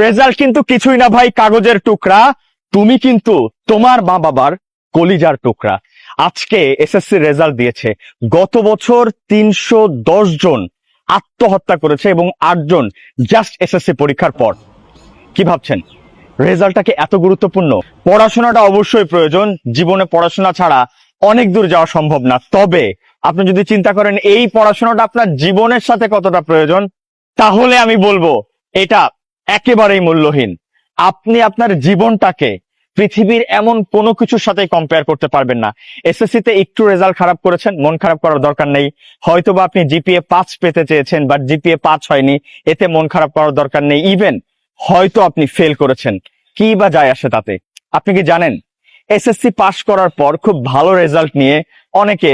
Result কিন্তু কিছুই না ভাই, কাগজের টুকরা। তুমি কিন্তু তোমার মা বাবার কলিজার টুকরা। আজকে এসএসসি রেজাল্ট দিয়েছে। গত বছর 310 জন আত্মহত্যা করেছে এবং 8 জন জাস্ট এসএসসি পরীক্ষার পর। কি ভাবছেন রেজাল্টটা কি এত গুরুত্বপূর্ণ? পড়াশোনাটা অবশ্যই প্রয়োজন, জীবনে পড়াশোনা ছাড়া অনেক দূর যাওয়া সম্ভব না। তবে আপনি যদি চিন্তা করেন এই পড়াশোনাটা আপনার জীবনের সাথে কতটা প্রয়োজন, তাহলে আমি বলবো এটা একেবারেই মূল্যহীন। আপনি আপনার জীবনটাকে পৃথিবীর এমন কোনো কিছুর সাথে কম্পেয়ার করতে পারবেন না। এসএসসি তে একটু রেজাল্ট খারাপ করেছেন, মন খারাপ করার দরকার নেই। হয়তোবা আপনি জিপিএ 5 পেতে চেয়েছেন, বাট জিপিএ 5 হয়নি, এতে মন খারাপ করার দরকার নেই। ইভেন হয়তো আপনি ফেল করেছেন, কি বা যায় আসে তাতে? আপনি কি জানেন এসএসসি পাশ করার পর খুব ভালো রেজাল্ট নিয়ে অনেকে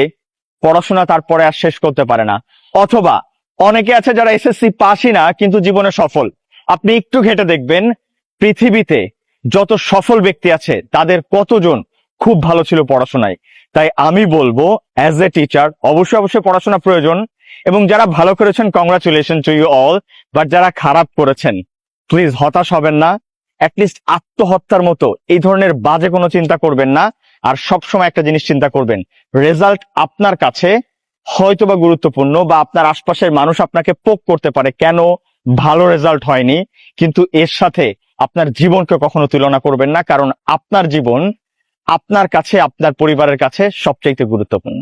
পড়াশোনা তারপরে আর শেষ করতে পারে না, অথবা অনেকে আছে যারা এসএসসি পাসই না কিন্তু জীবনে সফল। আপনি একটু ঘেঁটে দেখবেন পৃথিবীতে যত সফল ব্যক্তি আছে তাদের কতজন খুব ভালো ছিল পড়াশোনায়। তাই আমি বলবো অ্যাজ এ টিচার অবশ্যই অবশ্যই পড়াশোনা প্রয়োজন, এবং যারা ভালো করেছেন congratulation to you all. But যারা খারাপ করেছেন প্লিজ হতাশ হবেন না। অ্যাটলিস্ট আত্মহত্যার মতো এই ধরনের বাজে কোনো চিন্তা করবেন না। আর সবসময় একটা জিনিস চিন্তা করবেন, রেজাল্ট আপনার কাছে হয়তোবা গুরুত্বপূর্ণ, বা আপনার আশপাশের মানুষ আপনাকে পোক করতে পারে কেন ভালো রেজাল্ট হয়নি, কিন্তু এর সাথে আপনার জীবনকে কখনো তুলনা করবেন না, কারণ আপনার জীবন আপনার কাছে, আপনার পরিবারের কাছে সবচেয়ে গুরুত্বপূর্ণ।